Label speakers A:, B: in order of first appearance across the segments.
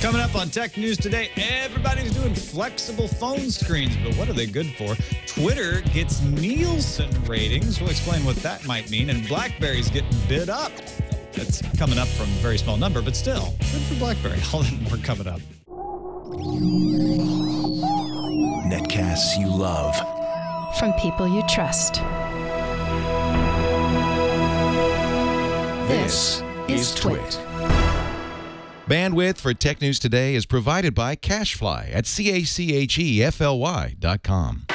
A: Coming up on Tech News Today, everybody's doing flexible phone screens, but what are they good for? Twitter gets Nielsen ratings. We'll explain what that might mean. And BlackBerry's getting bid up. That's coming up from a very small number, but still, good for BlackBerry. All that more coming up.
B: Netcasts you love.
C: From people you trust.
B: This is Twit.
D: Bandwidth for Tech News Today is provided by CacheFly at CACHEFLY.com.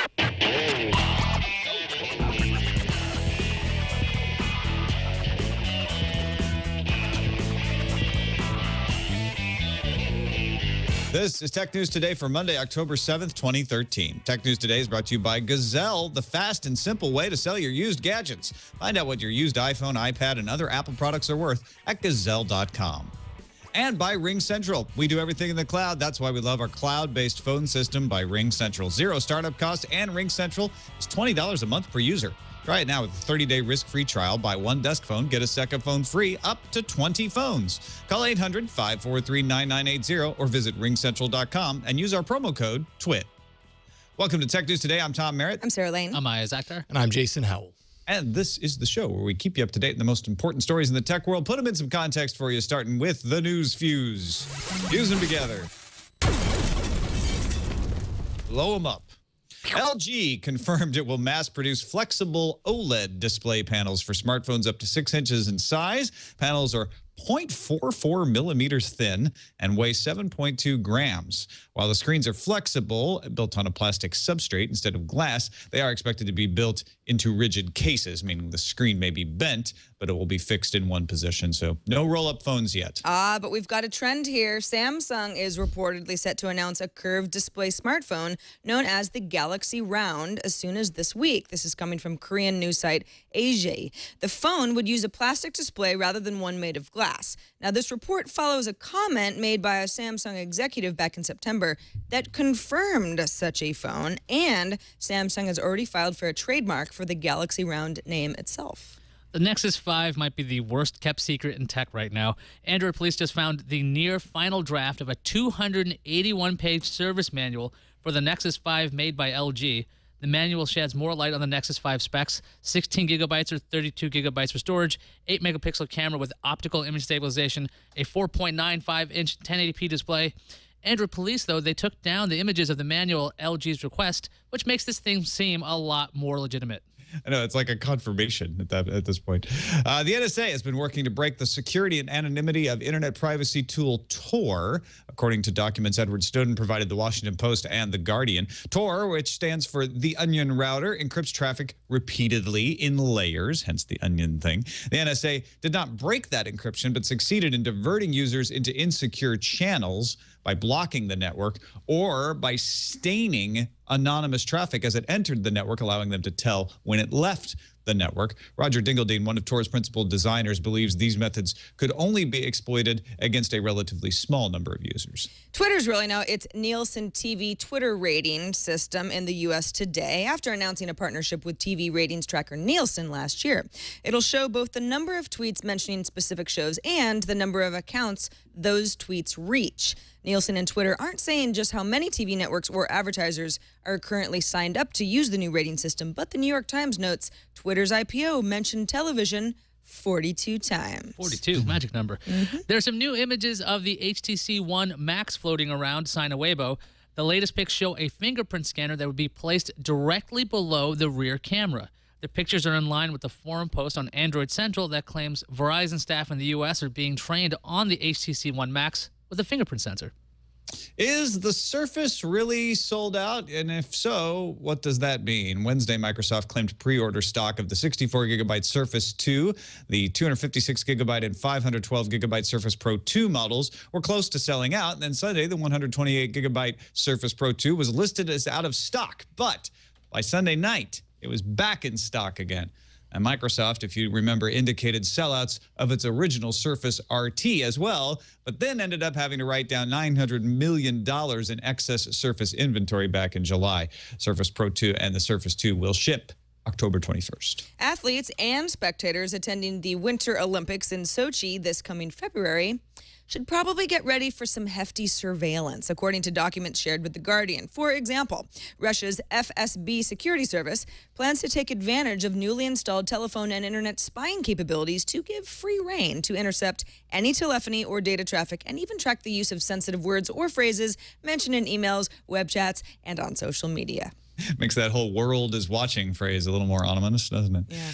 A: This is Tech News Today for Monday, October 7th, 2013. Tech News Today is brought to you by Gazelle, the fast and simple way to sell your used gadgets. Find out what your used iPhone, iPad, and other Apple products are worth at Gazelle.com. And by RingCentral. We do everything in the cloud. That's why we love our cloud-based phone system by RingCentral. Zero startup cost, and RingCentral is $20 a month per user. Try it now with a 30-day risk-free trial. Buy one desk phone, get a second phone free, up to 20 phones. Call 800-543-9980 or visit ringcentral.com and use our promo code TWIT. Welcome to Tech News Today. I'm Tom Merritt.
E: I'm Sarah Lane.
F: I'm Aya Zakhtar.
G: And I'm Jason Howell.
A: And this is the show where we keep you up to date in the most important stories in the tech world. Put them in some context for you, starting with the News Fuse. Fuse them together. Blow them up. LG confirmed it will mass-produce flexible OLED display panels for smartphones up to 6 inches in size. Panels are 0.44 millimeters thin and weigh 7.2 grams. While the screens are flexible, built on a plastic substrate instead of glass, they are expected to be built into rigid cases, meaning the screen may be bent, but it will be fixed in one position. So no roll-up phones yet.
E: But we've got a trend here. Samsung is reportedly set to announce a curved display smartphone known as the Galaxy Round as soon as this week. This is coming from Korean news site Asia. The phone would use a plastic display rather than one made of glass. Now, this report follows a comment made by a Samsung executive back in September that confirmed such a phone, and Samsung has already filed for a trademark for the Galaxy Round name itself.
F: The Nexus 5 might be the worst kept secret in tech right now. Android police just found the near final draft of a 281-page service manual for the Nexus 5 made by LG. The manual sheds more light on the Nexus 5 specs: 16 gigabytes or 32 gigabytes for storage, 8-megapixel camera with optical image stabilization, a 4.95-inch 1080p display. Android police, though, they took down the images of the manual at LG's request, which makes this thing seem a lot more legitimate.
A: I know, it's like a confirmation at this point. The NSA has been working to break the security and anonymity of internet privacy tool Tor. According to documents Edward Snowden provided the Washington Post and The Guardian. Tor, which stands for the Onion Router, encrypts traffic repeatedly in layers, hence the onion thing. The NSA did not break that encryption, but succeeded in diverting users into insecure channels by blocking the network or by staining anonymous traffic as it entered the network, allowing them to tell when it left the network. Roger Dingledine, one of Tor's principal designers, believes these methods could only be exploited against a relatively small number of users.
E: Twitter's rolling out its Nielsen TV Twitter rating system in the U.S. today after announcing a partnership with TV ratings tracker Nielsen last year. It'll show both the number of tweets mentioning specific shows and the number of accounts those tweets reach. Nielsen and Twitter aren't saying just how many TV networks or advertisers are currently signed up to use the new rating system, but the New York Times notes Twitter's IPO mentioned television 42 times.
F: 42, magic number. There are some new images of the HTC One Max floating around, Sina Weibo. The latest pics show a fingerprint scanner that would be placed directly below the rear camera. The pictures are in line with the forum post on Android Central that claims Verizon staff in the U.S. are being trained on the HTC One Max with a fingerprint sensor.
A: Is the Surface really sold out? And if so, what does that mean? Wednesday, Microsoft claimed pre-order stock of the 64-gigabyte Surface 2, the 256-gigabyte and 512-gigabyte Surface Pro 2 models were close to selling out. And then Sunday, the 128-gigabyte Surface Pro 2 was listed as out of stock. But by Sunday night, it was back in stock again. And Microsoft, if you remember, indicated sellouts of its original Surface RT as well, but then ended up having to write down $900 million in excess Surface inventory back in July. Surface Pro 2 and the Surface 2 will ship October 21st.
E: Athletes and spectators attending the Winter Olympics in Sochi this coming February should probably get ready for some hefty surveillance, according to documents shared with The Guardian. For example, Russia's FSB security service plans to take advantage of newly installed telephone and internet spying capabilities to give free rein to intercept any telephony or data traffic and even track the use of sensitive words or phrases mentioned in emails, web chats, and on social media.
A: Makes that whole world is watching phrase a little more ominous, doesn't it?
E: Yeah.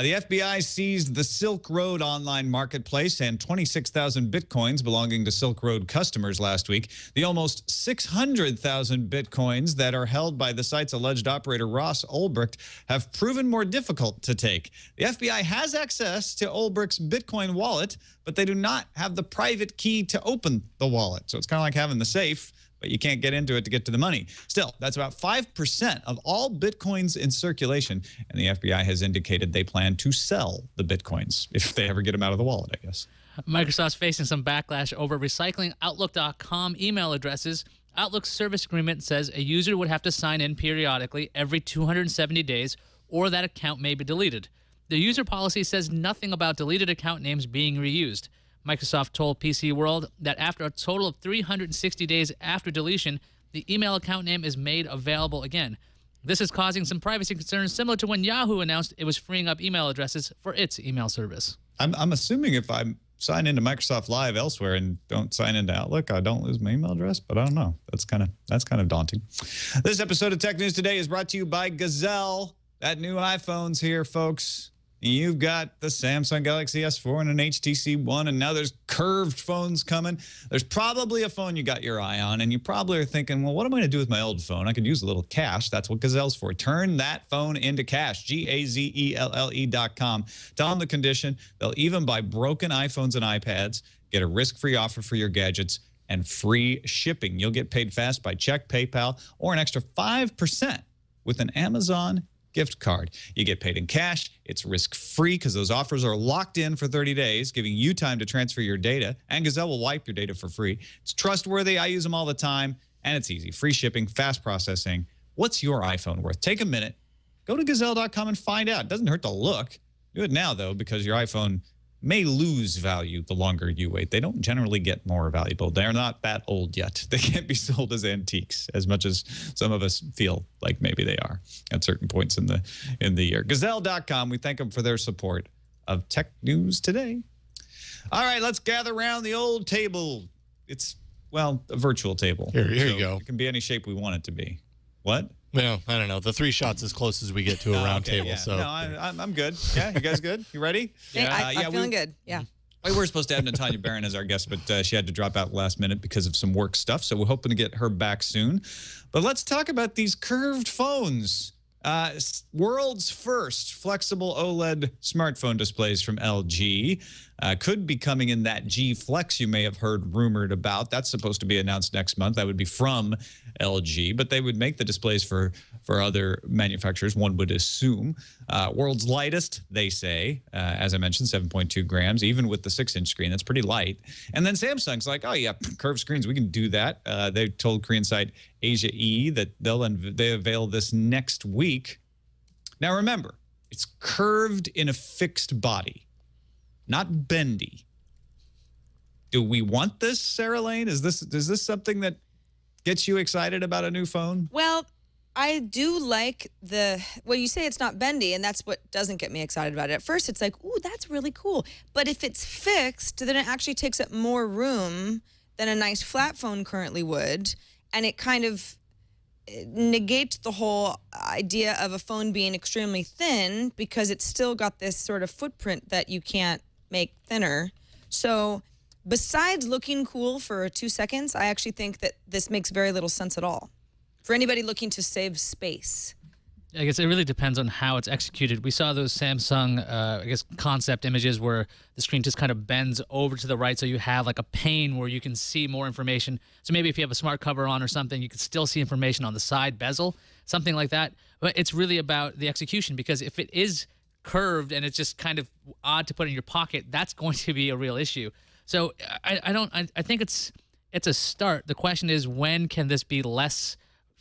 A: The FBI seized the Silk Road online marketplace and 26,000 Bitcoins belonging to Silk Road customers last week. The almost 600,000 Bitcoins that are held by the site's alleged operator, Ross Ulbricht, have proven more difficult to take. The FBI has access to Ulbricht's Bitcoin wallet, but they do not have the private key to open the wallet. So it's kind of like having the safe, but you can't get into it to get to the money. Still, that's about 5% of all Bitcoins in circulation, and the FBI has indicated they plan to sell the Bitcoins if they ever get them out of the wallet, I guess.
F: Microsoft's facing some backlash over recycling Outlook.com email addresses. Outlook's service agreement says a user would have to sign in periodically every 270 days, or that account may be deleted. The user policy says nothing about deleted account names being reused. Microsoft told PC World that after a total of 360 days after deletion, the email account name is made available again. This is causing some privacy concerns similar to when Yahoo announced it was freeing up email addresses for its email service.
A: I'm assuming if I sign into Microsoft Live elsewhere and don't sign into Outlook, I don't lose my email address, but I don't know. That's kind of daunting. This episode of Tech News Today is brought to you by Gazelle. That new iPhone's here, folks. You've got the Samsung Galaxy S4 and an HTC One, and now there's curved phones coming. There's probably a phone you got your eye on, and you probably are thinking, well, what am I going to do with my old phone? I could use a little cash. That's what Gazelle's for. Turn that phone into cash, GAZELLE.com. Tell them the condition. They'll even buy broken iPhones and iPads, get a risk-free offer for your gadgets, and free shipping. You'll get paid fast by check, PayPal, or an extra 5% with an Amazon gift card. You get paid in cash. It's risk-free because those offers are locked in for 30 days, giving you time to transfer your data, and Gazelle will wipe your data for free. It's trustworthy. I use them all the time, and it's easy. Free shipping, fast processing. What's your iPhone worth? Take a minute. Go to Gazelle.com and find out. It doesn't hurt to look. Do it now, though, because your iPhone may lose value the longer you wait. They don't generally get more valuable. They're not that old yet. They can't be sold as antiques as much as some of us feel like maybe they are at certain points in the year. Gazelle.com, we thank them for their support of Tech News Today. All right, let's gather around the old table. It's, well, a virtual table.
G: Here you go.
A: It can be any shape we want it to be. What?
G: Well, I don't know. The 3 shots as close as we get to a round table.
A: Yeah.
G: So
A: no, I'm good. Yeah, you guys good? You ready?
E: I'm feeling good. Yeah.
A: We were supposed to have Natanya Barron as our guest, but she had to drop out last minute because of some work stuff. So we're hoping to get her back soon. But let's talk about these curved phones. World's first flexible OLED smartphone displays from LG could be coming in that G Flex you may have heard rumored about. That's supposed to be announced next month. That would be from LG, but they would make the displays for other manufacturers, one would assume. World's lightest, they say, as I mentioned, 7.2 grams, even with the 6-inch screen. That's pretty light. And then Samsung's like, oh, yeah, curved screens, we can do that. They told Korean site Asia E that they avail this next week. Now, remember, it's curved in a fixed body, not bendy. Do we want this, Sarah Lane? Is this something that gets you excited about a new phone?
E: Well, I do like you say it's not bendy, and that's what doesn't get me excited about it. At first, it's like, ooh, that's really cool. But if it's fixed, then it actually takes up more room than a nice flat phone currently would, and it kind of negates the whole idea of a phone being extremely thin because it's still got this sort of footprint that you can't make thinner. So besides looking cool for 2 seconds, I actually think that this makes very little sense at all for anybody looking to save space.
F: I guess it really depends on how it's executed. We saw those Samsung, concept images where the screen just kind of bends over to the right, so you have like a pane where you can see more information. So maybe if you have a smart cover on or something, you can still see information on the side bezel, something like that. But it's really about the execution, because if it is curved and it's just kind of odd to put in your pocket, that's going to be a real issue. So I think it's a start. The question is, when can this be less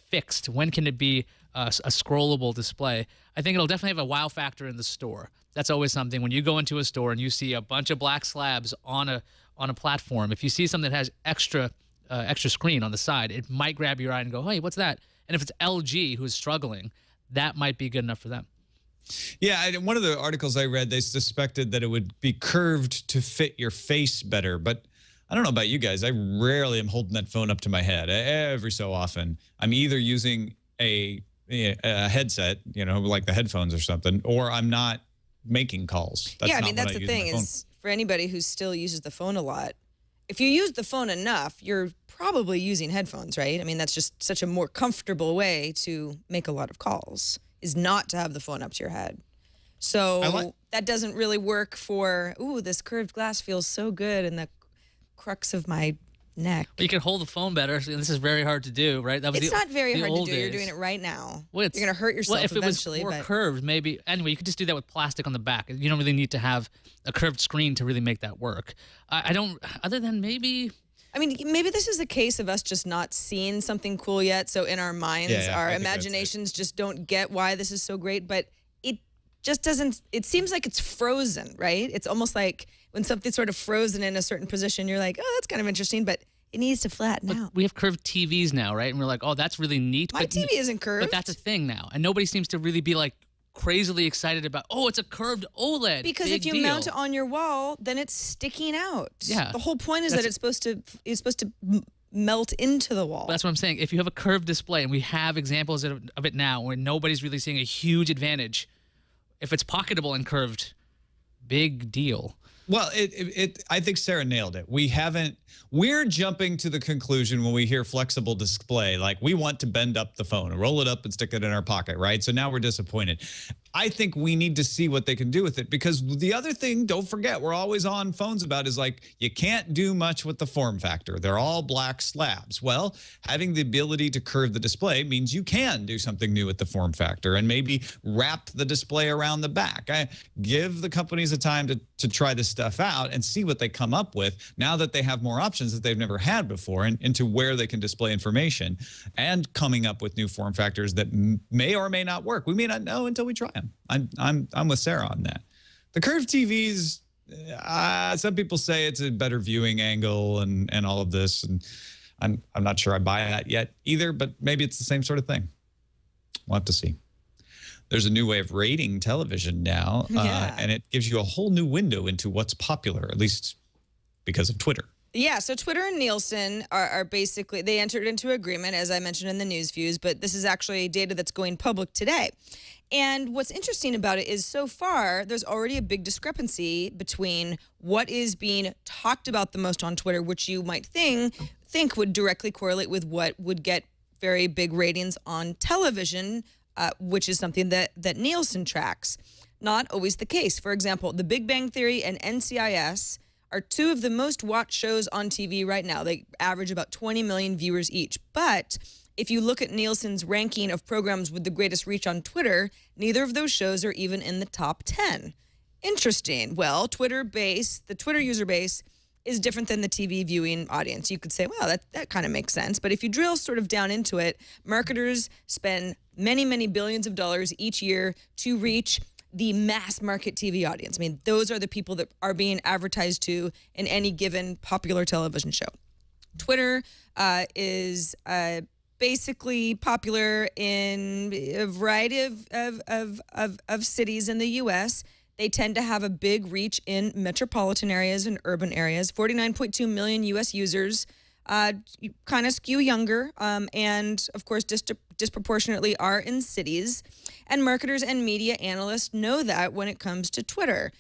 F: fixed? When can it be a scrollable display? I think it'll definitely have a wow factor in the store. That's always something. When you go into a store and you see a bunch of black slabs on on a platform, if you see something that has extra screen on the side, it might grab your eye and go, hey, what's that? And if it's LG who's struggling, that might be good enough for them.
A: Yeah, in one of the articles I read, they suspected that it would be curved to fit your face better. But I don't know about you guys. I rarely am holding that phone up to my head. Every so often, I'm either using a headset, you know, like the headphones or something, or I'm not making calls. That's
E: yeah, I
A: not
E: mean,
A: when
E: that's the
A: use
E: thing
A: my phone.
E: is for anybody who still uses the phone a lot, if you use the phone enough, you're probably using headphones, right? I mean, that's just such a more comfortable way to make a lot of calls, is not to have the phone up to your head. So that doesn't really work for, ooh, this curved glass feels so good in the crux of my neck.
F: But you can hold the phone better. So this is very hard to do, right? That was
E: It's not very hard to do.
F: days.
E: You're doing it right now.
F: Well,
E: you're going to hurt yourself
F: if
E: eventually.
F: it was more
E: but
F: curved, maybe. Anyway, you could just do that with plastic on the back. You don't really need to have a curved screen to really make that work. I don't, other than maybe...
E: I mean, maybe this is a case of us just not seeing something cool yet. So in our minds, our imaginations just don't get why this is so great. But it just doesn't, it seems like it's frozen, right? It's almost like when something's sort of frozen in a certain position, you're like, oh, that's kind of interesting, but it needs to flatten out.
F: We have curved TVs now, right? And we're like, oh, that's really neat.
E: My TV isn't curved.
F: But that's a thing now. And nobody seems to really be like crazily excited about, oh, it's a curved OLED.
E: Because
F: Big
E: if you
F: deal.
E: mount it on your wall, then it's sticking out.
F: Yeah.
E: The whole point is that it's supposed to melt into the wall.
F: But that's what I'm saying. If you have a curved display, and we have examples of it now where nobody's really seeing a huge advantage, if it's pocketable and curved, big deal.
A: Well, I think Sarah nailed it. We're jumping to the conclusion when we hear flexible display, like we want to bend up the phone, roll it up and stick it in our pocket, right? So now we're disappointed. I think we need to see what they can do with it, because the other thing, don't forget, we're always on phones about is like, you can't do much with the form factor. They're all black slabs. Well, having the ability to curve the display means you can do something new with the form factor and maybe wrap the display around the back. Give the companies a time to try this stuff out and see what they come up with now that they have more options that they've never had before and into where they can display information, and coming up with new form factors that may or may not work. We may not know until we try them. I'm with Sarah on that. The curved TVs, some people say it's a better viewing angle and all of this, and I'm not sure I buy that yet either, but maybe it's the same sort of thing. We'll have to see. There's a new way of rating television now, and it gives you a whole new window into what's popular, at least because of Twitter.
E: Yeah, so Twitter and Nielsen are basically, they entered into agreement, as I mentioned in the news views, but this is actually data that's going public today. And what's interesting about it is so far, there's already a big discrepancy between what is being talked about the most on Twitter, which you might think would directly correlate with what would get very big ratings on television, which is something that Nielsen tracks. Not always the case. For example, The Big Bang Theory and NCIS are two of the most watched shows on TV right now. They average about 20 million viewers each. But if you look at Nielsen's ranking of programs with the greatest reach on Twitter, neither of those shows are even in the top 10. Interesting. Well, the Twitter user base is different than the TV viewing audience. You could say, well, that kind of makes sense. But if you drill sort of down into it, marketers spend many, many billions of dollars each year to reach the mass market TV audience. I mean, those are the people that are being advertised to in any given popular television show. Twitter is basically popular in a variety of cities in the U.S. They tend to have a big reach in metropolitan areas and urban areas. 49.2 million U.S. users, kind of skew younger, and of course disproportionately are in cities. And marketers and media analysts know that when it comes to Twitter.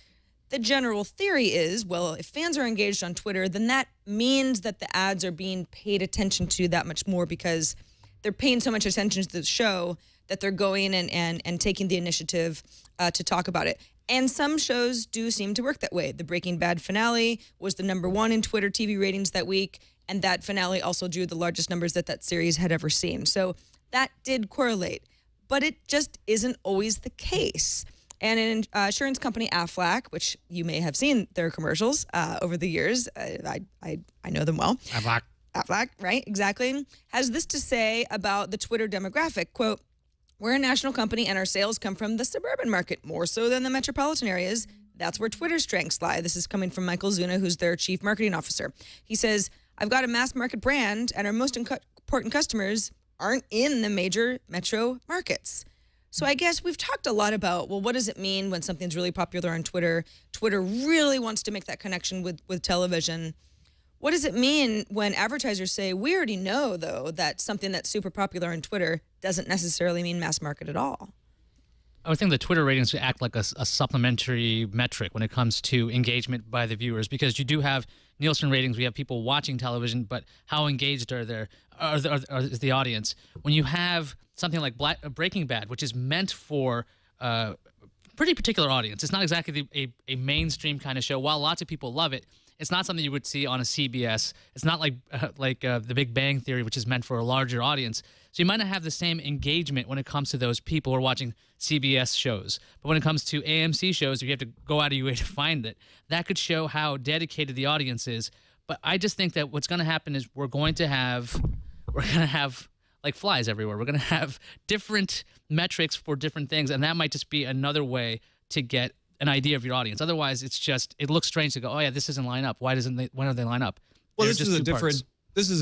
E: The general theory is, well, if fans are engaged on Twitter, then that means that the ads are being paid attention to that much more because they're paying so much attention to the show that they're going and taking the initiative to talk about it. And some shows do seem to work that way. The Breaking Bad finale was the #1 in Twitter TV ratings that week, and that finale also drew the largest numbers that series had ever seen. So that did correlate, but it just isn't always the case. And an insurance company, Aflac, which you may have seen their commercials over the years, I know them well. Aflac, right, exactly, has this to say about the Twitter demographic, quote, "We're a national company and our sales come from the suburban market more so than the metropolitan areas. that's where Twitter's strengths lie. This is coming from Michael Zuna, who's their chief marketing officer. He says, I've got a mass market brand, and our most important customers aren't in the major metro markets. So I guess we've talked a lot about, well, what does it mean when something's really popular on Twitter? Twitter really wants to make that connection with television. What does it mean when advertisers say, we already know, though, that something that's super popular on Twitter doesn't necessarily mean mass market at all?
F: I would think the Twitter ratings act like a supplementary metric when it comes to engagement by the viewers, because you do have Nielsen ratings. We have people watching television, but how engaged are is the audience? When you have something like Breaking Bad, which is meant for a pretty particular audience, it's not exactly a mainstream kind of show. While lots of people love it, it's not something you would see on a CBS. It's not like The Big Bang Theory, which is meant for a larger audience. So you might not have the same engagement when it comes to those people who are watching CBS shows. But when it comes to AMC shows, you have to go out of your way to find it. That could show how dedicated the audience is. But I just think that what's going to happen is we're going to have like flies everywhere. We're going to have different metrics for different things, and that might just be another way to get an idea of your audience. Otherwise, it looks strange to go, oh yeah, this doesn't line up. Why don't they line up?
A: Well, this is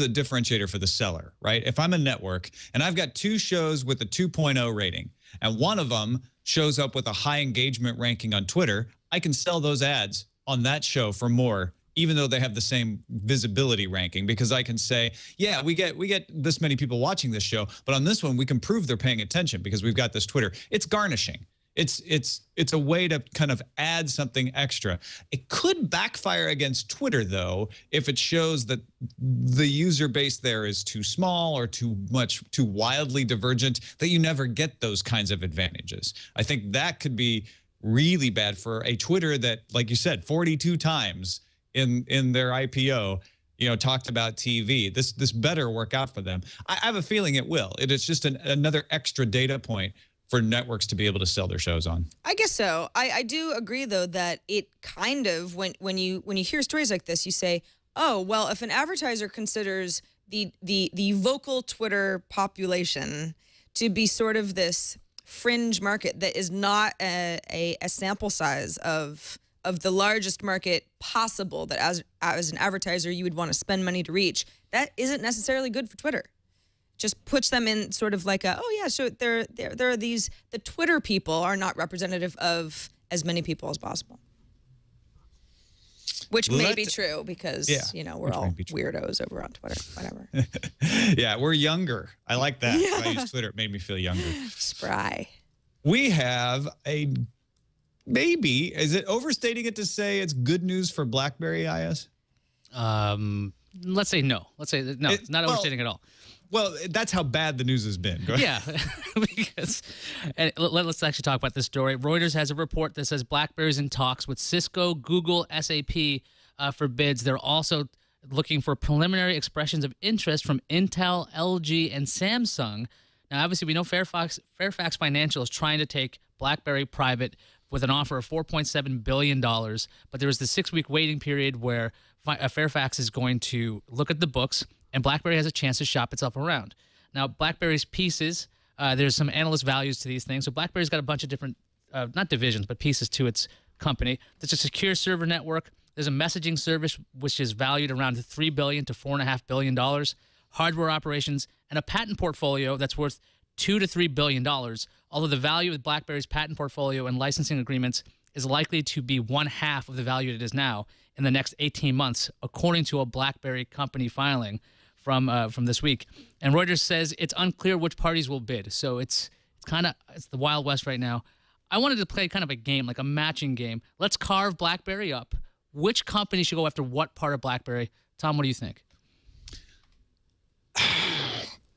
A: a differentiator for the seller, right? If I'm a network and I've got two shows with a 2.0 rating, and one of them shows up with a high engagement ranking on Twitter, I can sell those ads on that show for more, even though they have the same visibility ranking, because I can say, yeah, we get this many people watching this show, but on this one we can prove they're paying attention because we've got this Twitter. It's garnishing. It's a way to kind of add something extra. It could backfire against Twitter, though, if it shows that the user base there is too small or too wildly divergent, that you never get those kinds of advantages. I think that could be really bad for a Twitter that, like you said, 42 times in their IPO, talked about TV. This better work out for them. I have a feeling it will. It is just another extra data point for networks to be able to sell their shows on. I
E: guess so. I do agree, though, that it kind of, when you hear stories like this, you say, oh, well, if an advertiser considers the vocal Twitter population to be sort of this fringe market that is not a sample size of the largest market possible that as an advertiser you would want to spend money to reach, that isn't necessarily good for Twitter. Just puts them in sort of like so there are these, the Twitter people are not representative of as many people as possible. Which may be true because, we're all weirdos over on Twitter, whatever.
A: Yeah, we're younger. I like that. Yeah. When I use Twitter, it made me feel younger.
E: Spry.
A: We have maybe, is it overstating it to say it's good news for BlackBerry, IS?
F: Let's say no. It's not overstating at all.
A: Well, that's how bad the news has been. Go ahead.
F: Yeah, because let's actually talk about this story. Reuters has a report that says BlackBerry's in talks with Cisco, Google, SAP for bids. They're also looking for preliminary expressions of interest from Intel, LG, and Samsung. Now, obviously, we know Fairfax Financial is trying to take BlackBerry private with an offer of $4.7 billion, but there was the 6-week waiting period where Fairfax is going to look at the books, and BlackBerry has a chance to shop itself around. Now, BlackBerry's pieces, there's some analyst values to these things. So BlackBerry's got a bunch of different, not divisions, but pieces to its company. There's a secure server network. There's a messaging service, which is valued around $3 billion to $4.5 billion. Hardware operations, and a patent portfolio that's worth $2 to $3 billion. Although the value of BlackBerry's patent portfolio and licensing agreements is likely to be 1/2 of the value it is now in the next 18 months, according to a BlackBerry company filing from this week. And Reuters says it's unclear which parties will bid. So it's the Wild West right now. I wanted to play kind of a game, like a matching game. Let's carve BlackBerry up. Which company should go after what part of BlackBerry? Tom, what do you think?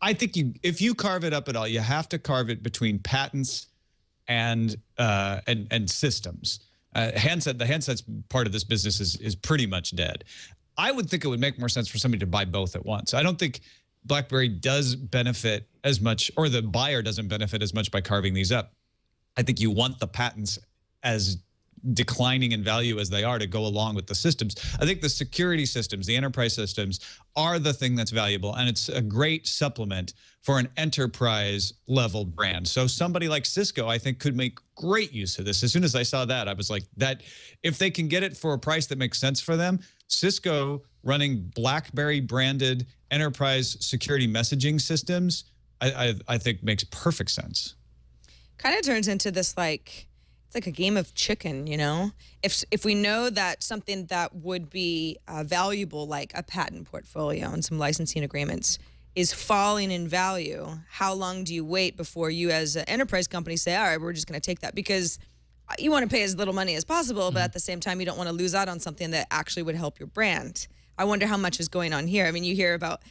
A: I think if you carve it up at all, you have to carve it between patents and systems. The handsets part of this business is pretty much dead. I would think it would make more sense for somebody to buy both at once. I don't think BlackBerry does benefit as much, or the buyer doesn't benefit as much by carving these up. I think you want the patents as declining in value as they are to go along with the systems. I think the security systems, the enterprise systems, are the thing that's valuable, and it's a great supplement for an enterprise level brand. So somebody like Cisco, I think, could make great use of this. As soon as I saw that, I was like, that if they can get it for a price that makes sense for them, Cisco running BlackBerry branded enterprise security messaging systems, I think makes perfect sense.
E: Kind of turns into this it's like a game of chicken, you know? If we know that something that would be valuable, like a patent portfolio and some licensing agreements, is falling in value, how long do you wait before you as an enterprise company say, all right, we're just going to take that? Because you want to pay as little money as possible, but at the same time, you don't want to lose out on something that actually would help your brand. I wonder how much is going on here. I mean, you hear about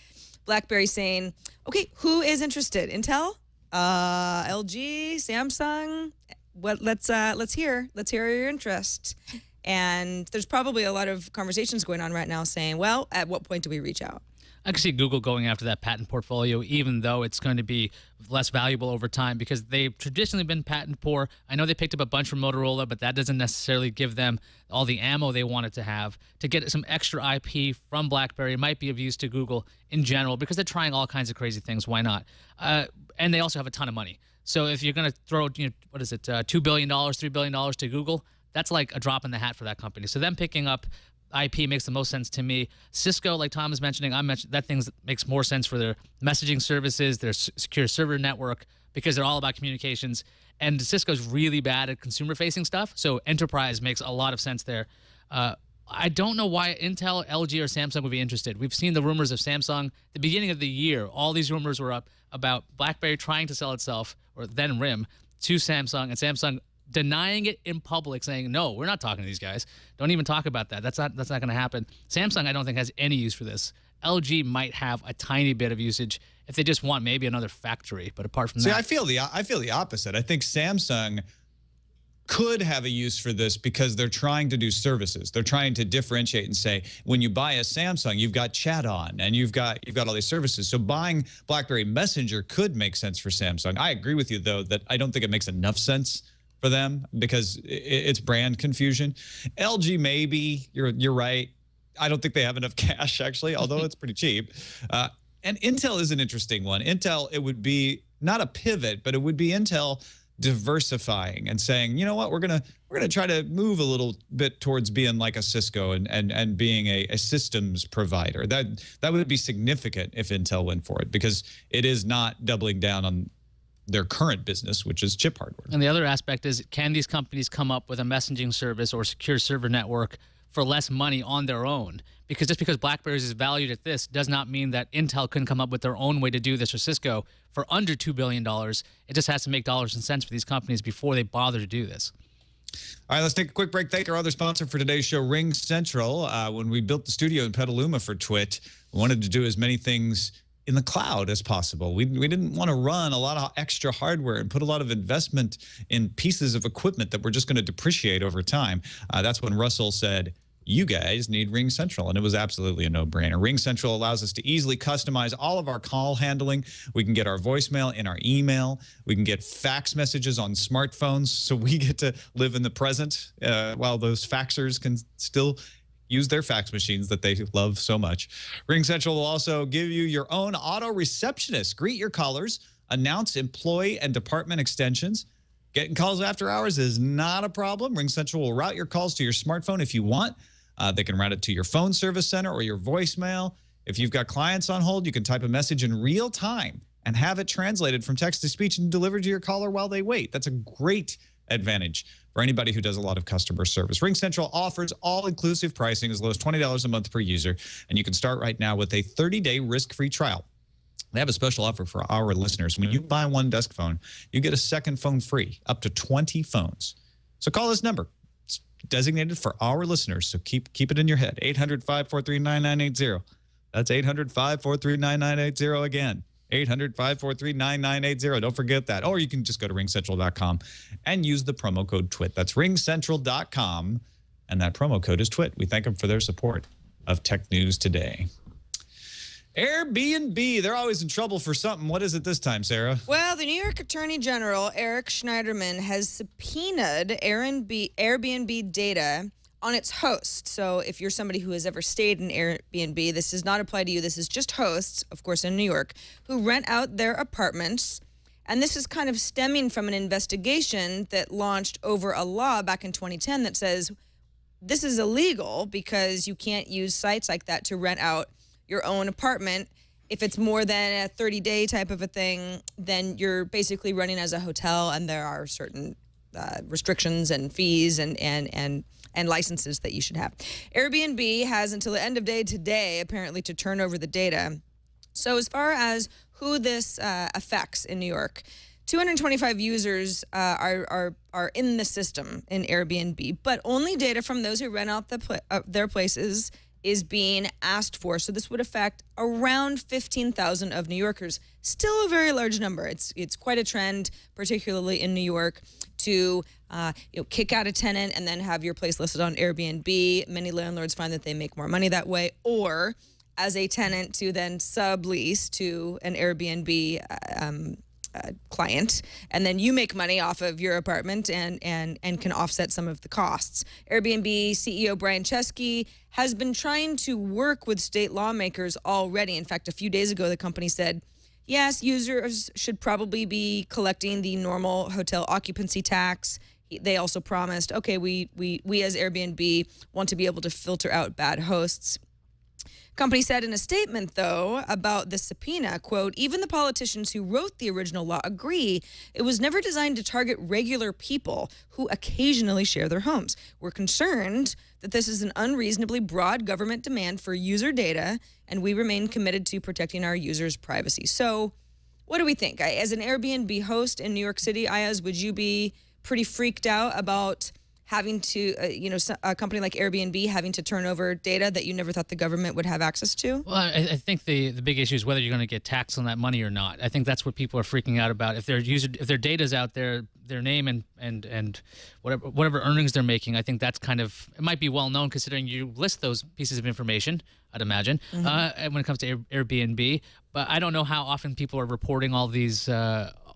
E: BlackBerry saying, okay, who is interested? Intel? LG? Samsung? Let's hear your interest. And there's probably a lot of conversations going on right now saying, well, at what point do we reach out?
F: I can see Google going after that patent portfolio, even though it's going to be less valuable over time, because they've traditionally been patent poor. I know they picked up a bunch from Motorola, but that doesn't necessarily give them all the ammo they wanted to have. To get some extra IP from BlackBerry might be of use to Google in general, because they're trying all kinds of crazy things. Why not? And they also have a ton of money. So if you're going to throw, what is it, $2 billion, $3 billion to Google, that's like a drop in the hat for that company. So them picking up IP makes the most sense to me. Cisco, like Tom is mentioning, that makes more sense for their messaging services, their secure server network, because they're all about communications. And Cisco's really bad at consumer-facing stuff, so enterprise makes a lot of sense there. I don't know why Intel, LG, or Samsung would be interested. We've seen the rumors of Samsung. The beginning of the year, all these rumors were up about BlackBerry trying to sell itself, or then RIM, to Samsung, and Samsung denying it in public, saying, no, we're not talking to these guys. Don't even talk about that. That's not going to happen. Samsung, I don't think, has any use for this. LG might have a tiny bit of usage if they just want maybe another factory. But apart from that,
A: I feel the opposite. I think Samsung could have a use for this because they're trying to do services. They're trying to differentiate and say, when you buy a Samsung, you've got chat on and you've got all these services. So buying BlackBerry Messenger could make sense for Samsung. I agree with you, though, that I don't think it makes enough sense for them because it's brand confusion. LG, maybe, you're right. I don't think they have enough cash, actually, although it's pretty cheap. And Intel is an interesting one. Intel, it would be not a pivot, but it would be Intel diversifying and saying, you know what, we're gonna try to move a little bit towards being like a Cisco and being a systems provider. That would be significant if Intel went for it, because it is not doubling down on their current business, which is chip hardware.
F: And the other aspect is, can these companies come up with a messaging service or secure server network for less money on their own? Because just because BlackBerry's is valued at this does not mean that Intel couldn't come up with their own way to do this, or Cisco, for under $2 billion. It just has to make dollars and cents for these companies before they bother to do this.
A: All right, let's take a quick break. Thank our other sponsor for today's show, RingCentral. When we built the studio in Petaluma for TWiT, we wanted to do as many things in the cloud as possible. We didn't want to run a lot of extra hardware and put a lot of investment in pieces of equipment that we're just going to depreciate over time. That's when Russell said, you guys need RingCentral, and it was absolutely a no-brainer. RingCentral allows us to easily customize all of our call handling. We can get our voicemail in our email. We can get fax messages on smartphones, so we get to live in the present while those faxers can still use their fax machines that they love so much. RingCentral will also give you your own auto receptionist. Greet your callers, announce employee and department extensions. Getting calls after hours is not a problem. RingCentral will route your calls to your smartphone if you want. They can route it to your phone service center or your voicemail. If you've got clients on hold, you can type a message in real time and have it translated from text to speech and delivered to your caller while they wait. That's a great advantage for anybody who does a lot of customer service. RingCentral offers all-inclusive pricing as low as $20 a month per user, and you can start right now with a 30-day risk-free trial. They have a special offer for our listeners. When you buy one desk phone, you get a second phone free, up to 20 phones. So call this number. It's designated for our listeners, so keep it in your head. 800-543-9980. That's 800-543-9980 again. 800-543-9980. Don't forget that. Or you can just go to ringcentral.com and use the promo code TWiT. That's ringcentral.com, and that promo code is TWiT. We thank them for their support of Tech News Today. Airbnb, they're always in trouble for something. What is it this time, Sarah?
E: Well, the New York Attorney General, Eric Schneiderman, has subpoenaed Airbnb data on its host. So if you're somebody who has ever stayed in Airbnb, this does not apply to you. This is just hosts, of course, in New York, who rent out their apartments. And this is kind of stemming from an investigation that launched over a law back in 2010 that says this is illegal because you can't use sites like that to rent out your own apartment. If it's more than a 30-day type of a thing, then you're basically running as a hotel, and there are certain restrictions and fees and licenses that you should have. Airbnb has until the end of day today, apparently, to turn over the data. So as far as who this affects in New York, 225 users are in the system in Airbnb, but only data from those who rent out their places is being asked for. So this would affect around 15,000 of New Yorkers. Still a very large number. It's quite a trend, particularly in New York, to kick out a tenant and then have your place listed on Airbnb. Many landlords find that they make more money that way, or as a tenant to then sublease to an Airbnb client, and then you make money off of your apartment and can offset some of the costs. Airbnb CEO Brian Chesky has been trying to work with state lawmakers already. In fact, a few days ago, the company said, yes, users should probably be collecting the normal hotel occupancy tax. They also promised, okay, we as Airbnb want to be able to filter out bad hosts. Company said in a statement, though, about the subpoena, quote, even the politicians who wrote the original law agree it was never designed to target regular people who occasionally share their homes. We're concerned that this is an unreasonably broad government demand for user data, and we remain committed to protecting our users' privacy. So what do we think? As an Airbnb host in New York City, Ayaz, would you be pretty freaked out about having to, a company like Airbnb having to turn over data that you never thought the government would have access to?
F: Well, I think the big issue is whether you're going to get taxed on that money or not. I think that's what people are freaking out about. If their data's out there, their name and whatever earnings they're making, I think that's kind of, it might be well known considering you list those pieces of information, I'd imagine, when it comes to Airbnb. But I don't know how often people are reporting all these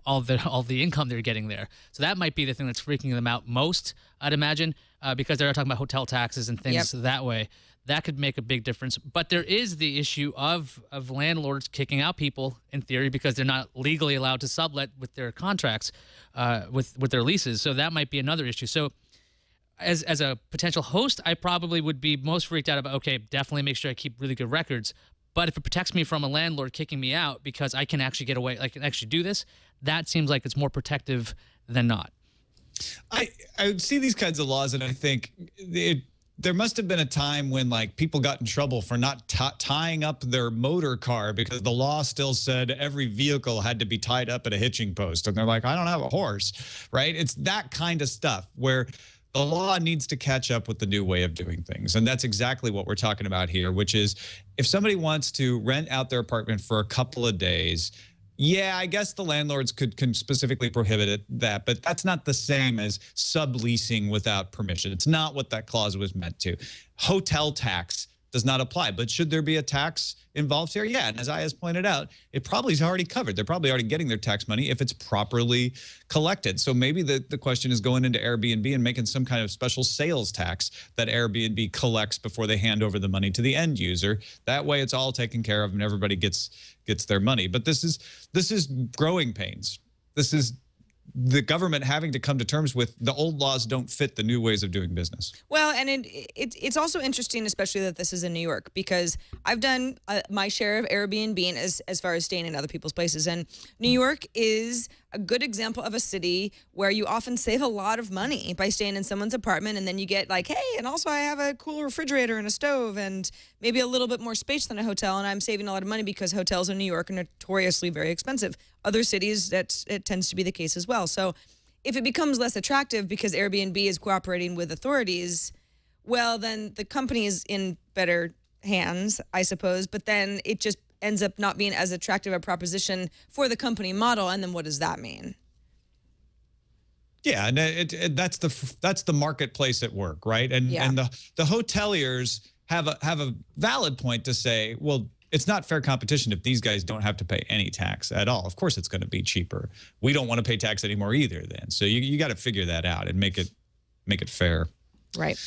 F: all the income they're getting there. So that might be the thing that's freaking them out most, I'd imagine, because they're talking about hotel taxes and things that way. That could make a big difference. But there is the issue of landlords kicking out people, in theory, because they're not legally allowed to sublet with their contracts, with their leases. So that might be another issue. So as a potential host, I probably would be most freaked out about, okay, definitely make sure I keep really good records. But if it protects me from a landlord kicking me out because I can actually get away, I can actually do this, that seems like it's more protective than not.
A: I see these kinds of laws, and I think there must have been a time when like people got in trouble for not tying up their motor car because the law still said every vehicle had to be tied up at a hitching post. And they're like, I don't have a horse, right? It's that kind of stuff where the law needs to catch up with the new way of doing things. And that's exactly what we're talking about here, which is if somebody wants to rent out their apartment for a couple of days, yeah, I guess the landlords can specifically prohibit that, but that's not the same as subleasing without permission. It's not what that clause was meant to. Hotel tax does not apply, but should there be a tax involved here? Yeah, and as Ayaz pointed out, it probably is already covered. They're probably already getting their tax money if it's properly collected. So maybe the question is going into Airbnb and making some kind of special sales tax that Airbnb collects before they hand over the money to the end user. That way it's all taken care of and everybody gets their money. But this is growing pains. This is the government having to come to terms with the old laws don't fit the new ways of doing business.
E: Well, and it's also interesting, especially that this is in New York, because I've done my share of Airbnb as far as staying in other people's places. And New York is a good example of a city where you often save a lot of money by staying in someone's apartment, and then you get like, hey, and also I have a cool refrigerator and a stove and maybe a little bit more space than a hotel, and I'm saving a lot of money because hotels in New York are notoriously very expensive. Other cities, it tends to be the case as well. So if it becomes less attractive because Airbnb is cooperating with authorities, well, then the company is in better hands, I suppose, but then it just ends up not being as attractive a proposition for the company model. And then what does that mean?
A: Yeah, and that's the marketplace at work, right? And the hoteliers have a valid point to say, well, it's not fair competition if these guys don't have to pay any tax at all. Of course, it's going to be cheaper. We don't want to pay tax anymore either. Then, so you got to figure that out and make it fair.
E: Right.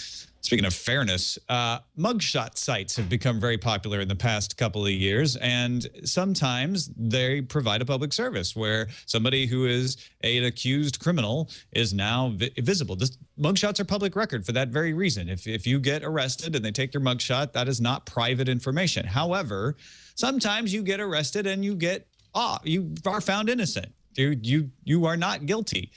A: Speaking of fairness, mugshot sites have become very popular in the past couple of years, and sometimes they provide a public service where somebody who is an accused criminal is now visible. Mugshots are public record for that very reason. If you get arrested and they take your mugshot, that is not private information. However, sometimes you get arrested and you are found innocent. You are not guilty.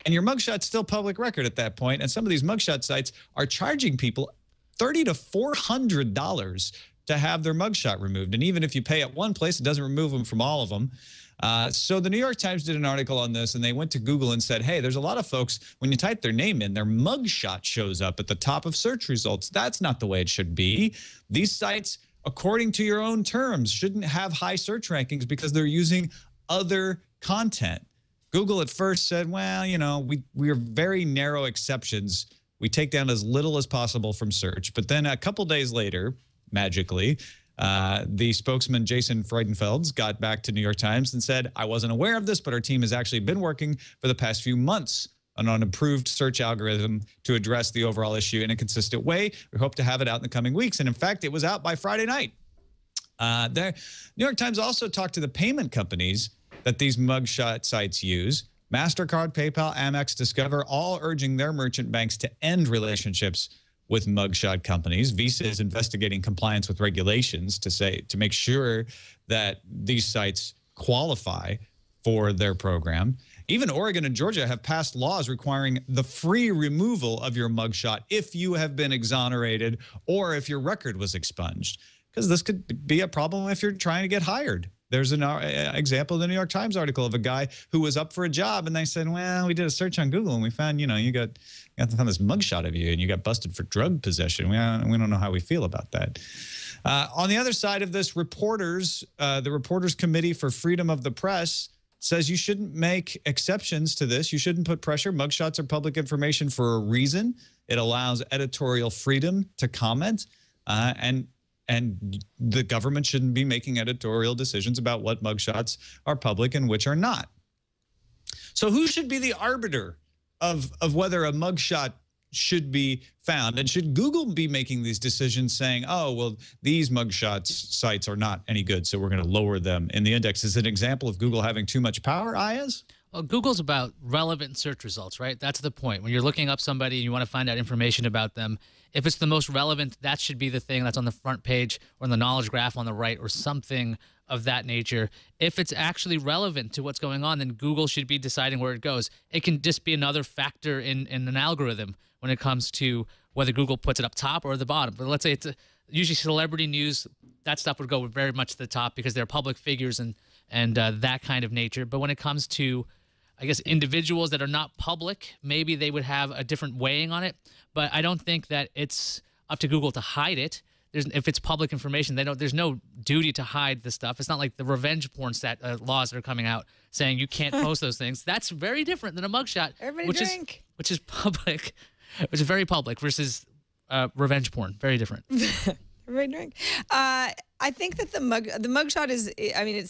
A: And your mugshot's still public record at that point. And some of these mugshot sites are charging people $30 to $400 to have their mugshot removed. And even if you pay at one place, it doesn't remove them from all of them. So the New York Times did an article on this, and they went to Google and said, hey, there's a lot of folks, when you type their name in, their mugshot shows up at the top of search results. That's not the way it should be. These sites, according to your own terms, shouldn't have high search rankings because they're using other content. Google at first said, well, you know, we are very narrow exceptions. We take down as little as possible from search. But then a couple days later, magically, the spokesman, Jason Freudenfeld, got back to New York Times and said, I wasn't aware of this, but our team has actually been working for the past few months on an improved search algorithm to address the overall issue in a consistent way. We hope to have it out in the coming weeks. And in fact, it was out by Friday night. The New York Times also talked to the payment companies that these mugshot sites use. MasterCard, PayPal, Amex, Discover, all urging their merchant banks to end relationships with mugshot companies. Visa is investigating compliance with regulations to make sure that these sites qualify for their program. Even Oregon and Georgia have passed laws requiring the free removal of your mugshot if you have been exonerated or if your record was expunged, because this could be a problem if you're trying to get hired. There's an example in the New York Times article of a guy who was up for a job, and they said, well, we did a search on Google, and we found, you know, you found this mugshot of you, and you got busted for drug possession. We don't know how we feel about that. On the other side of this, the Reporters Committee for Freedom of the Press says you shouldn't make exceptions to this. You shouldn't put pressure. Mugshots are public information for a reason. It allows editorial freedom to comment, and the government shouldn't be making editorial decisions about what mugshots are public and which are not. So who should be the arbiter of whether a mugshot should be found? And should Google be making these decisions saying, oh, well, these mugshots sites are not any good, so we're going to lower them in the index? Is it an example of Google having too much power, Ayaz?
F: Well, Google's about relevant search results, right? That's the point. When you're looking up somebody and you want to find out information about them, if it's the most relevant, that should be the thing that's on the front page or in the knowledge graph on the right or something of that nature. If it's actually relevant to what's going on, then Google should be deciding where it goes. It can just be another factor in an algorithm when it comes to whether Google puts it up top or the bottom. But let's say it's usually celebrity news, that stuff would go very much to the top because they're public figures and that kind of nature. But when it comes to, I guess, individuals that are not public, maybe they would have a different weighing on it. But I don't think that it's up to Google to hide it. If it's public information, there's no duty to hide the stuff. It's not like the revenge porn laws that are coming out saying you can't post those things. That's very different than a mugshot, which is public, which is very public versus revenge porn. Very different.
E: Everybody drink. I think that the mugshot is, I mean,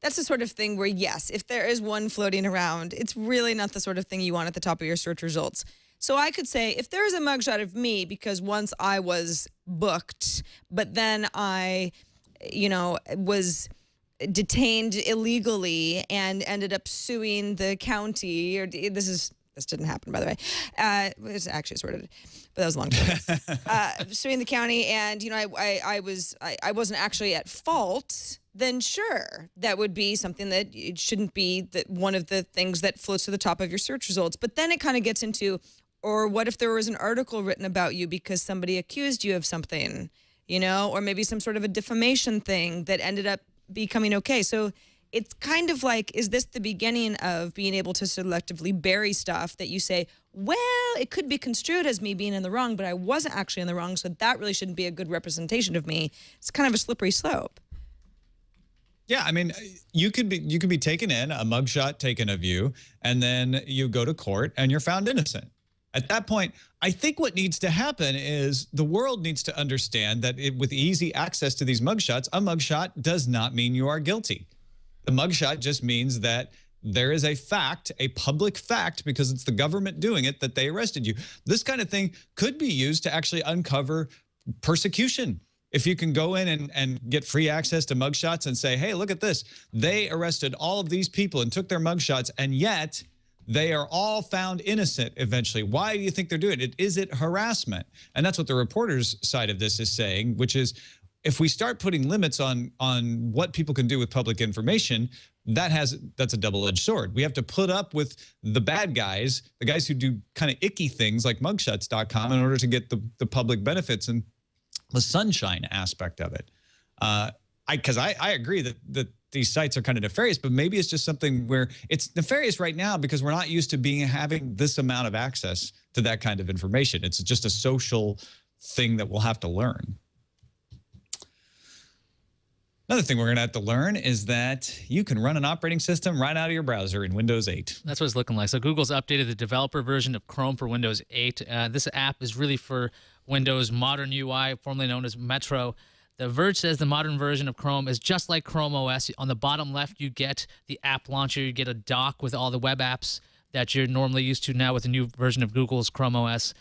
E: that's the sort of thing where, yes, if there is one floating around, it's really not the sort of thing you want at the top of your search results. So I could say if there is a mugshot of me because once I was booked, but then I, was detained illegally and ended up suing the county, or this didn't happen, by the way. It's actually sort of, but that was a long time. Suing the county, and I wasn't actually at fault. Then sure, that would be something that it shouldn't be one of the things that floats to the top of your search results. But then it kind of gets into, or what if there was an article written about you because somebody accused you of something, or maybe some sort of a defamation thing that ended up becoming okay. So it's kind of like, is this the beginning of being able to selectively bury stuff that you say, well, it could be construed as me being in the wrong, but I wasn't actually in the wrong, so that really shouldn't be a good representation of me. It's kind of a slippery slope.
A: Yeah, I mean, you could be taken in, a mugshot taken of you, and then you go to court and you're found innocent. At that point, I think what needs to happen is the world needs to understand that with easy access to these mugshots, a mugshot does not mean you are guilty. The mugshot just means that there is a fact, a public fact, because it's the government doing it, that they arrested you. This kind of thing could be used to actually uncover persecution. If you can go in and get free access to mugshots and say, hey, look at this. They arrested all of these people and took their mugshots, and yet they are all found innocent eventually. Why do you think they're doing it? Is it harassment? And that's what the reporter's side of this is saying, which is if we start putting limits on what people can do with public information, that's a double-edged sword. We have to put up with the bad guys, the guys who do kind of icky things like mugshots.com in order to get the public benefits and the sunshine aspect of it. Because I agree that these sites are kind of nefarious, but maybe it's just something where it's nefarious right now because we're not used to having this amount of access to that kind of information. It's just a social thing that we'll have to learn. Another thing we're going to have to learn is that you can run an operating system right out of your browser in Windows 8.
F: That's what it's looking like. So Google's updated the developer version of Chrome for Windows 8. This app is really for Windows Modern UI, formerly known as Metro. The Verge says the modern version of Chrome is just like Chrome OS. On the bottom left, you get the app launcher. You get a dock with all the web apps that you're normally used to now with the new version of Google's Chrome OS.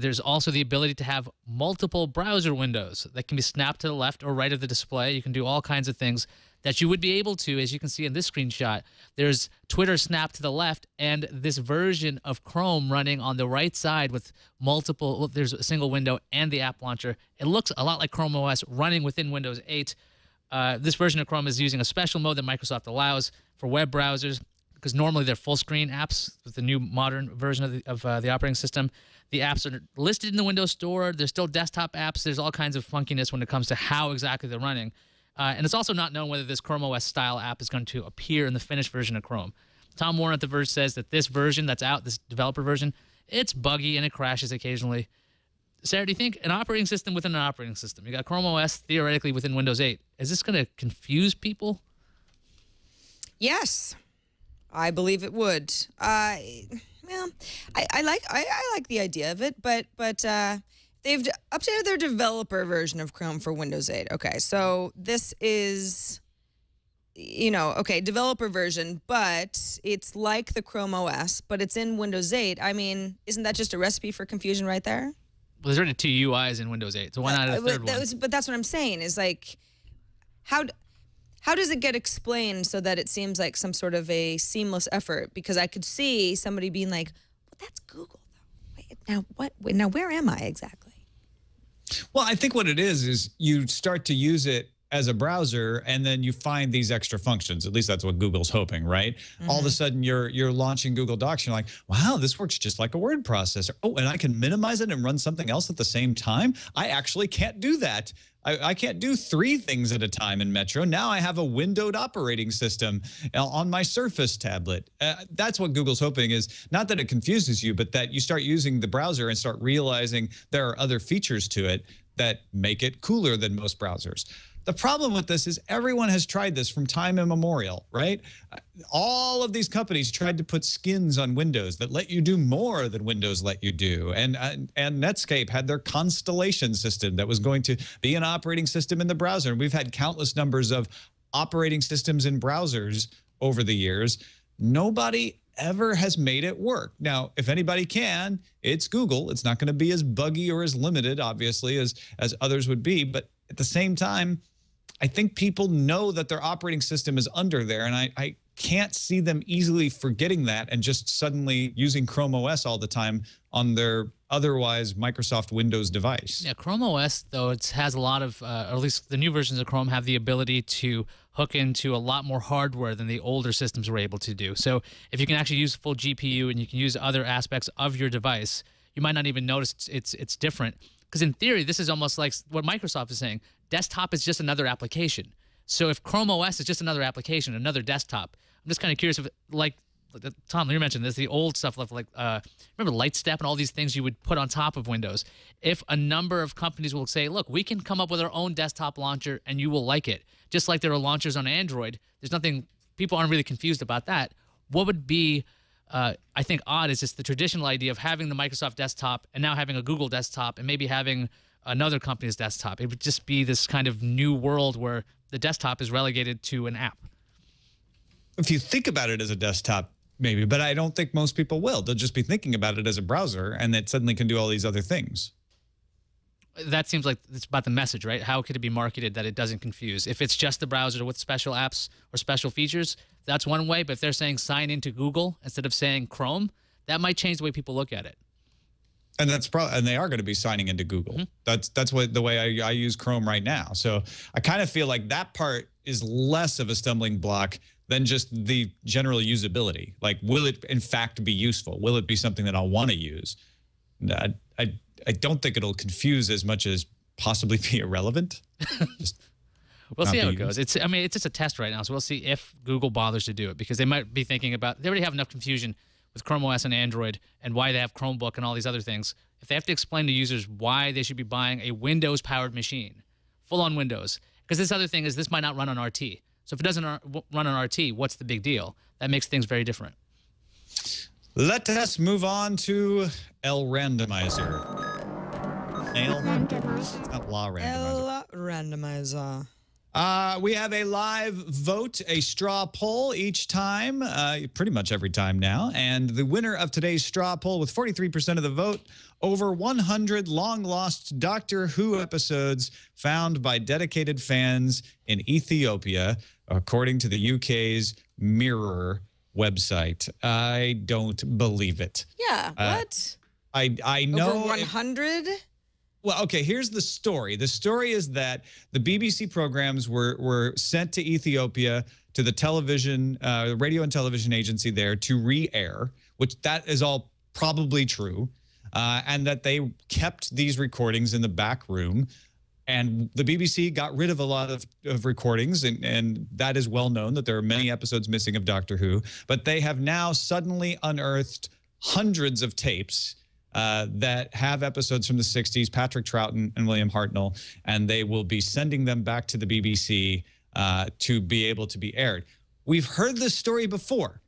F: There's also the ability to have multiple browser windows that can be snapped to the left or right of the display. You can do all kinds of things that you would be able to, as you can see in this screenshot. There's Twitter snapped to the left, and this version of Chrome running on the right side with multiple, well, there's a single window and the app launcher. It looks a lot like Chrome OS running within Windows 8. This version of Chrome is using a special mode that Microsoft allows for web browsers, because normally they're full screen apps with the new modern version of the operating system. The apps are listed in the Windows Store. There's still desktop apps. There's all kinds of funkiness when it comes to how exactly they're running. And it's also not known whether this Chrome OS style app is going to appear in the finished version of Chrome. Tom Warren at The Verge says that this version that's out, this developer version, it's buggy and it crashes occasionally. Sarah, do you think an operating system within an operating system, you got Chrome OS theoretically within Windows 8, is this going to confuse people?
E: Yes, I believe it would. Well, I like the idea of it, but they've updated their developer version of Chrome for Windows 8. Okay, so this is, okay, developer version, but it's like the Chrome OS, but it's in Windows 8. I mean, isn't that just a recipe for confusion right there?
F: Well, there's already 2 UIs in Windows 8, so why not a third one?
E: But that's what I'm saying, is like, how does it get explained so that it seems like some sort of a seamless effort? Because I could see somebody being like, well, that's Google, though. Wait, now what? Wait, now where am I exactly?
A: Well, I think what it is you start to use it as a browser, and then you find these extra functions. At least that's what Google's hoping, right? Mm-hmm. All of a sudden, you're launching Google Docs. You're like, wow, this works just like a word processor. Oh, and I can minimize it and run something else at the same time? I actually can't do that. I can't do 3 things at a time in Metro. Now I have a windowed operating system on my Surface tablet. That's what Google's hoping, is not that it confuses you, but that you start using the browser and start realizing there are other features to it that make it cooler than most browsers. The problem with this is everyone has tried this from time immemorial, right? All of these companies tried to put skins on Windows that let you do more than Windows let you do. And Netscape had their Constellation system that was going to be an operating system in the browser. And we've had countless numbers of operating systems in browsers over the years. Nobody ever has made it work. Now, if anybody can, it's Google. It's not going to be as buggy or as limited, obviously, as others would be. But at the same time, I think people know that their operating system is under there, and I can't see them easily forgetting that and just suddenly using Chrome OS all the time on their otherwise Microsoft Windows device.
F: Yeah, Chrome OS, though, it has a lot of, or at least the new versions of Chrome have the ability to hook into a lot more hardware than the older systems were able to do. So if you can actually use full GPU and you can use other aspects of your device, you might not even notice it's different. Because in theory, this is almost like what Microsoft is saying. Desktop is just another application. So if Chrome OS is just another application, another desktop, I'm just kind of curious if, like, Tom, you mentioned this, the old stuff, like remember Lightstep and all these things you would put on top of Windows. If a number of companies will say, look, we can come up with our own desktop launcher and you will like it, just like there are launchers on Android, there's nothing, people aren't really confused about that. What would be I think odd is just the traditional idea of having the Microsoft desktop and now having a Google desktop and maybe having another company's desktop. It would just be this kind of new world where the desktop is relegated to an app.
A: If you think about it as a desktop, maybe, but I don't think most people will. They'll just be thinking about it as a browser, and it suddenly can do all these other things.
F: That seems like it's about the message, right? How could it be marketed that it doesn't confuse? If it's just the browser with special apps or special features, that's one way. But if they're saying sign into Google instead of saying Chrome, that might change the way people look at it.
A: And that's and they are going to be signing into Google. Mm-hmm. That's what the way I use Chrome right now. So I kind of feel like that part is less of a stumbling block than just the general usability. Like, will it in fact be useful? Will it be something that I'll want to use? I don't think it'll confuse as much as possibly be irrelevant.
F: We'll see how it goes. It's just a test right now, so we'll see if Google bothers to do it, because they might be thinking about, they already have enough confusion with Chrome OS and Android and why they have Chromebook and all these other things. If they have to explain to users why they should be buying a Windows-powered machine, full-on Windows, because this other thing is this might not run on RT. So if it doesn't run on RT, what's the big deal? That makes things very different.
A: Let us move on to El Randomizer. El Randomizer. It's not La Randomizer.
E: El Randomizer.
A: We have a live vote, a straw poll each time, pretty much every time now. And the winner of today's straw poll with 43% of the vote, over 100 long-lost Doctor Who episodes found by dedicated fans in Ethiopia, according to the UK's Mirror website. I don't believe it.
E: Yeah, what?
A: I know.
E: Over 100?
A: Well, okay, here's the story. The story is that the BBC programs were sent to Ethiopia, to the television, radio and television agency there to re-air, which that is all probably true, and that they kept these recordings in the back room. And the BBC got rid of a lot of recordings, and that is well known that there are many episodes missing of Doctor Who. But they have now suddenly unearthed hundreds of tapes that have episodes from the 60s, Patrick Troughton and William Hartnell, and they will be sending them back to the BBC to be able to be aired. We've heard this story before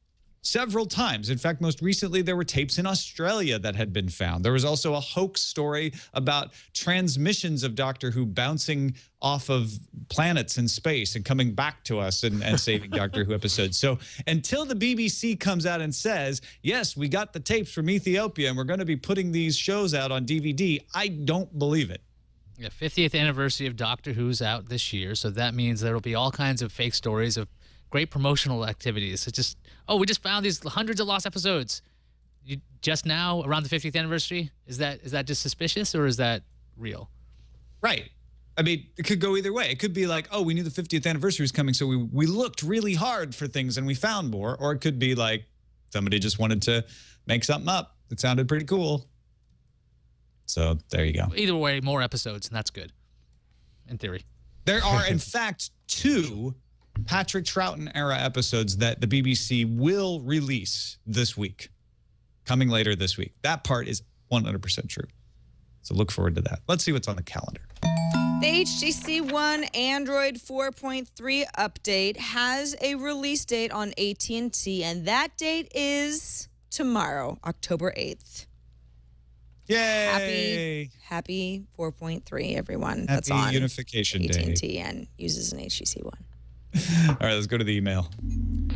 A: several times. In fact, most recently, there were tapes in Australia that had been found. There was also a hoax story about transmissions of Doctor Who bouncing off of planets in space and coming back to us and saving Doctor Who episodes. So until the BBC comes out and says, yes, we got the tapes from Ethiopia and we're going to be putting these shows out on DVD, I don't believe it.
F: Yeah, 50th anniversary of Doctor Who's out this year, so that means there will be all kinds of fake stories of great promotional activities. It's just, oh, we just found these hundreds of lost episodes. You just now, around the 50th anniversary? Is that just suspicious, or is that real?
A: Right. I mean, it could go either way. It could be like, oh, we knew the 50th anniversary was coming, so we looked really hard for things and we found more. Or it could be like somebody just wanted to make something up that sounded pretty cool. So there you go.
F: Either way, more episodes, and that's good, in theory.
A: There are, in fact, 2 Patrick Troughton era episodes that the BBC will release this week, coming later this week. That part is 100% true. So look forward to that. Let's see what's on the calendar.
E: The HTC One Android 4.3 update has a release date on AT&T, and that date is tomorrow, October 8th.
A: Yay!
E: Happy 4.3, everyone.
A: Happy
E: That's on
A: Unification Day.
E: AT&T and uses an HTC One.
A: All right, let's go to the email.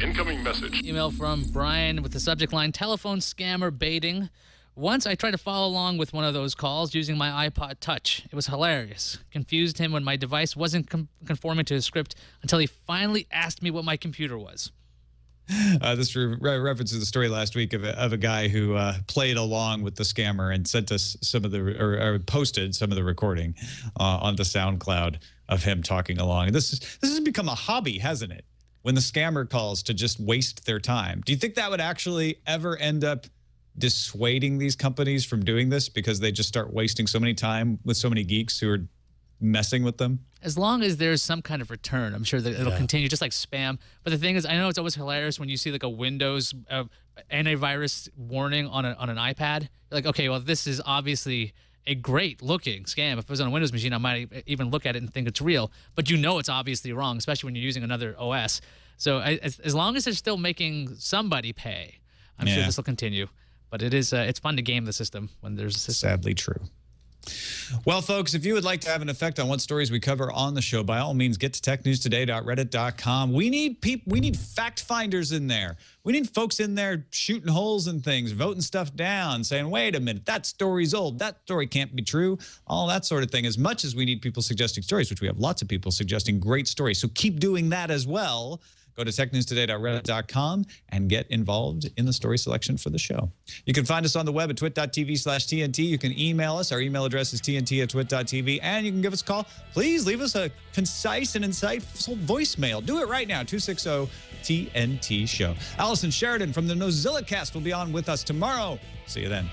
H: Incoming message.
F: Email from Brian with the subject line, telephone scammer baiting. Once I tried to follow along with one of those calls using my iPod Touch. It was hilarious. Confused him when my device wasn't conforming to his script until he finally asked me what my computer was.
A: This references the story last week of a guy who played along with the scammer and sent us some of the, or posted some of the recording onto SoundCloud of him talking along. And this has become a hobby, hasn't it? When the scammer calls to just waste their time. Do you think that would actually ever end up dissuading these companies from doing this because they just start wasting so many time with so many geeks who are messing with them?
F: As long as there's some kind of return, I'm sure that it'll continue, just like spam. But the thing is, I know it's always hilarious when you see like a Windows antivirus warning on an iPad. You're like, okay, well, this is obviously a great looking scam. If it was on a Windows machine, I might even look at it and think it's real. But you know it's obviously wrong, especially when you're using another OS. So as long as they're still making somebody pay, I'm sure
A: Yeah.
F: this will continue. But it's fun to game the system when there's a system.
A: Sadly true. Well, folks, if you would like to have an effect on what stories we cover on the show, by all means, get to technewstoday.reddit.com. We need people. We need fact finders in there. We need folks in there shooting holes in things, voting stuff down, saying, wait a minute, that story's old. That story can't be true. All that sort of thing. As much as we need people suggesting stories, which we have lots of people suggesting great stories. So keep doing that as well. Go to technewstoday.reddit.com and get involved in the story selection for the show. You can find us on the web at twit.tv/TNT. You can email us. Our email address is tnt@twit.tv. And you can give us a call. Please leave us a concise and insightful voicemail. Do it right now, 260-TNT-SHOW. Allison Sheridan from the Nozilla Cast will be on with us tomorrow. See you then.